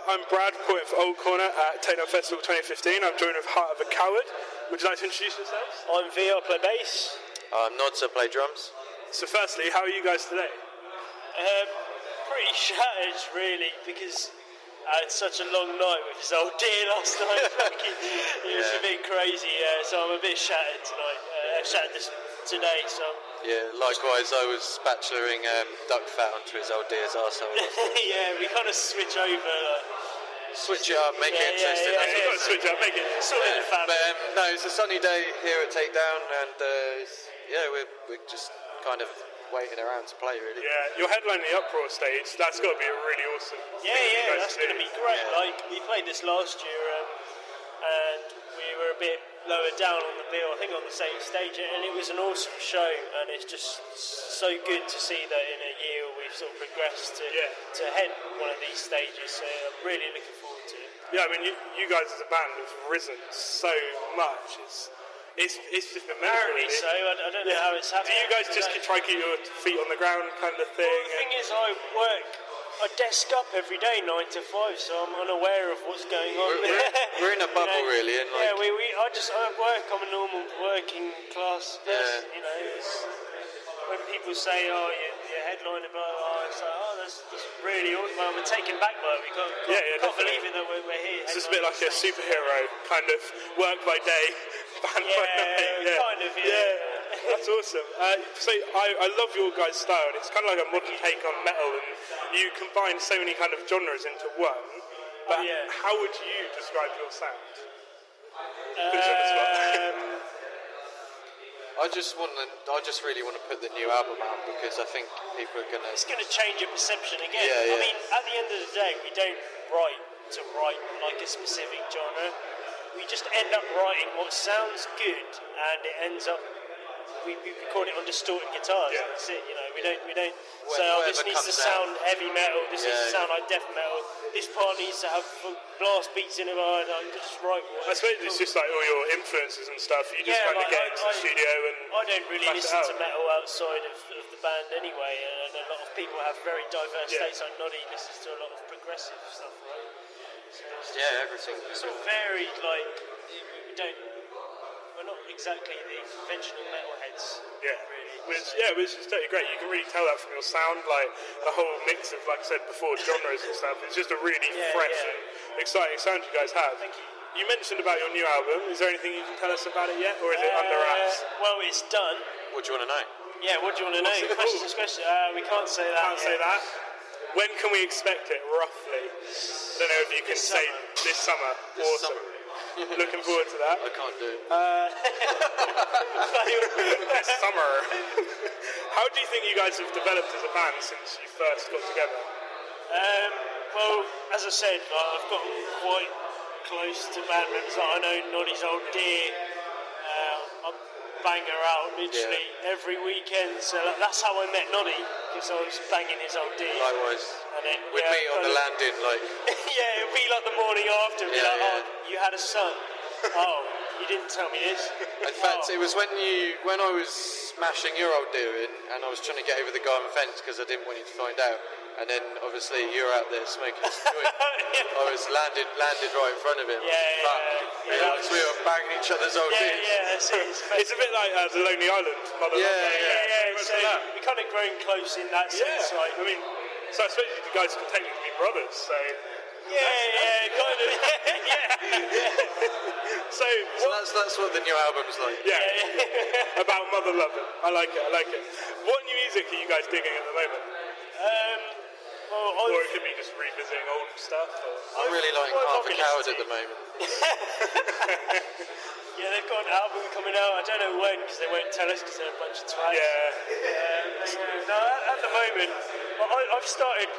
I'm Brad, poet for AltCorner at Takedown Festival 2015. I'm joined with Heart of a Coward. Would you like to introduce yourselves? I'm V, I play bass. I'm Noddy, I play drums. So firstly, how are you guys today? Pretty shattered, really, because I had such a long night with his old dear last night. It was a bit crazy, so I'm a bit shattered tonight. Shattered today, so... Yeah, likewise, I was spatularing duck fat onto his old dear's arsehole. Yeah, we kind of switch over. Switch it up, make it interesting. Yeah, you've got to switch up, make it... Sort of the family. But no, it's a sunny day here at Takedown, and we're just kind of waiting around to play, really. Yeah, you're headlining the Uproar stage. That's got to be a really awesome thing Yeah, that's going to be great. Yeah. Like, we played this last year, and we were a bit lower down on the bill, I think on the same stage, and it was an awesome show, and it's just so good to see that in a year we've sort of progressed to head one of these stages, so I'm really looking forward to it. Yeah, I mean, you guys as a band have risen so much. It's just been mental, Apparently really. so, I don't know how it's happening. Do you guys just try to keep your feet on the ground kind of thing? Well, the thing is, I desk up every day 9 to 5, so I'm unaware of what's going on. We're in a bubble, really. And I work. I'm a normal working class person. Yeah. You know, when people say, "Oh, you're headliner," blah blah, it's like, "Oh, that's really awesome." Well, we're taken back by it. We can't believe it that we're here. It's just a bit like a superhero kind of work by day, band by night. Kind of. Yeah. That's awesome. So I love your guys' style, and it's kind of like a modern take on metal, and you combine so many kind of genres into one. But how would you describe your sound? I just really want to put the new album out because I think people are gonna. It's going to change your perception again. Yeah. I mean, at the end of the day, we don't write to write like a specific genre. We just end up writing what sounds good, and it ends up. We record it on distorted guitars. Yeah. That's it. You know, we don't say, "Oh, this needs to sound heavy metal. This needs to sound like death metal. This part needs to have blast beats in it." I just write. I suppose it's just like all your influences and stuff. You just kind of get into the studio and. I don't really listen to metal outside of the band anyway, and a lot of people have very diverse tastes. Like Noddy listens to a lot of progressive stuff, right? So Everything. It's all varied. Like we're not exactly the conventional metalheads. Yeah. Really. Which is totally great. You can really tell that from your sound, like the whole mix of, like I said before, genres and stuff. It's just a really fresh and exciting sound you guys have. Thank you. You mentioned about your new album. Is there anything you can tell us about it yet, or is it under wraps? Well, it's done. What do you want to know? Yeah, what do you want to know? Question. We can't say that. Can't say that. When can we expect it, roughly? I don't know if you can say this summer. Awesome. Looking forward to that. I can't do it. This summer. How do you think you guys have developed as a band since you first got together? Well, as I said, I've gotten quite close to band members. I know Noddy's old dear. I bang her out literally every weekend. So that's how I met Noddy, because I was banging his old dear. Likewise. And then With me on the landing, like. Yeah, it'll be like the morning after. It'll be oh, you had a son. Oh, you didn't tell me this. In fact, it was when I was smashing your old dear in, and I was trying to get over the guy on the fence because I didn't want you to find out. And then obviously you're out there smoking a joint. I was landed right in front of him. We were banging each other's old dears. It's a bit like The Lonely Island. So we kind of grown close in that sense, right? I mean, so I suppose you guys can technically be brothers. So kind of. So that's what the new album's like. Yeah. About mother loving. I like it. What new music are you guys digging at the moment? Or it could be just revisiting old stuff. I'm really liking Heart of a Coward at the moment. Yeah, they've got an album coming out. I don't know when, because they won't tell us because they're a bunch of twats. No, at the moment, I've started.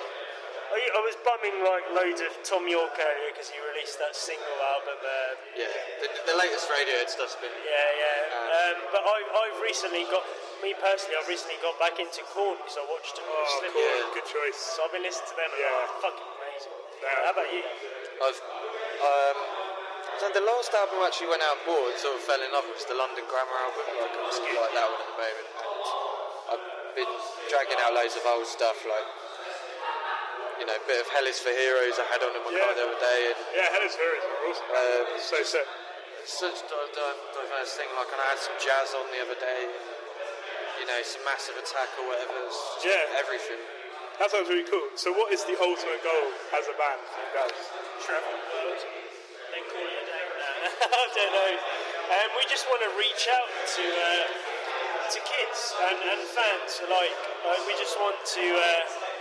I was bumming like loads of Tom York earlier because he released that single album. The latest Radiohead stuff's been. But I've recently got back into Korn because I watched them. Cool. Good choice. So I've been listening to them. Fucking amazing. How about you? So the last album I actually went out and bought and sort of fell in love with was the London Grammar album. Like I really like that one at the moment. I've been dragging out loads of old stuff like you know, a bit of Hell is for Heroes I had on in my car the other day. And, yeah, Hell is for Heroes are awesome. So sick. Such a diverse thing. Like, and I had some jazz on the other day. You know, some Massive Attack or whatever. Everything. That sounds really cool. So what is the ultimate goal as a band for you guys? Travel the world, then call it a day. I don't know. We just want to reach out to kids and fans alike. We just want to.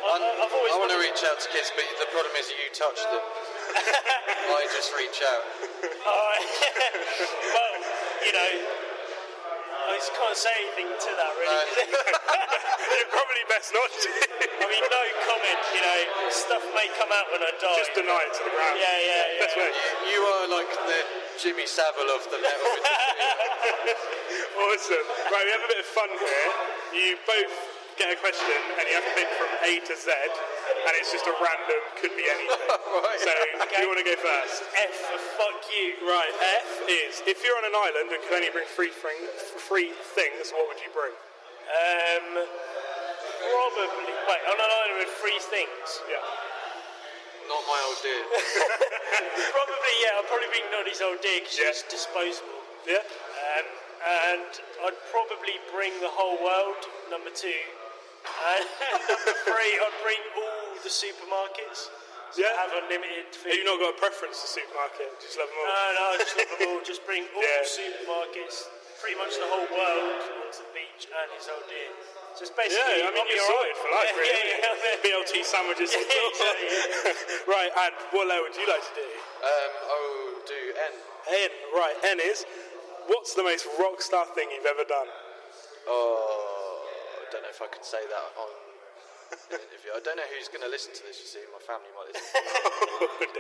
I want to reach out to kids, but the problem is you touch them. I just reach out. Well, you know, I just can't say anything to that really. You're probably best not to. I mean, no comment. You know, stuff may come out when I die. Just deny it to the ground. Yeah. Best way. You are like the Jimmy Savile of the metal industry. Awesome. Right, we have a bit of fun here. You both get a question and you have to pick from A to Z, and it's just a random, could be anything. Right. So, you want to go first? F for fuck you. Right, F is, if you're on an island and could only bring three things, what would you bring? Probably, wait, on an island with 3 things? Yeah. Not my old dear. Probably, I'll probably bring Noddy's old dear because it's disposable. Yeah. And I'd probably bring the whole world, number 2. And number 3, I'd bring all the supermarkets. So I have unlimited food. Have you not got a preference for supermarket? Just love them all? No, I just love them all. Just bring all supermarkets, pretty much the whole world, onto the beach and his old dear. So it's basically, I mean, you're sorted for life, really. BLT sandwiches and stuff. Right, and what letter would you like to do? I'll do N. N, right. N is, what's the most rock star thing you've ever done? I don't know if I can say that on an interview. I don't know who's going to listen to this, you see. My family might listen to it.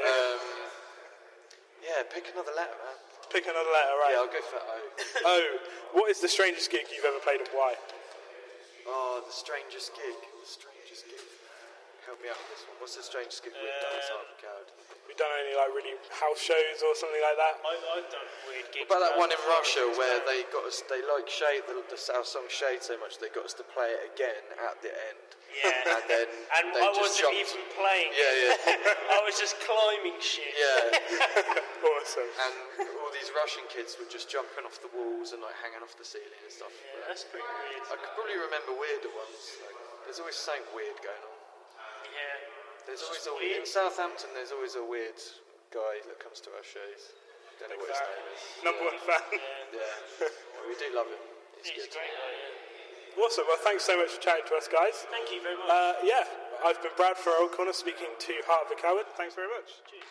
Pick another letter, man. Pick another letter, right. Yeah, I'll go for O. O. What is the strangest gig you've ever played and why? The strangest gig. Help me out with this one. What's the strangest gig we've done as Art of a Coward? We've done any really house shows or something like that? I've done weird gigs. What about that one in Russia where they got us? They like Shade, our song Shade so much they got us to play it again at the end. Yeah. And then they I just wasn't jumped. even playing. Yeah. I was just climbing shit. Yeah. Awesome. And all these Russian kids were just jumping off the walls and hanging off the ceiling and stuff. Yeah, that's pretty weird. I could probably remember weirder ones. There's always something weird going on. Yeah. There's always in Southampton. There's always a weird guy that comes to our shows. Don't know what his name is. Number 1 fan. Yeah. We do love him. He's good. Great. Awesome. Well, thanks so much for chatting to us, guys. Thank you very much. I've been Brad for AltCorner, speaking to Heart of a Coward. Thanks very much. Cheers.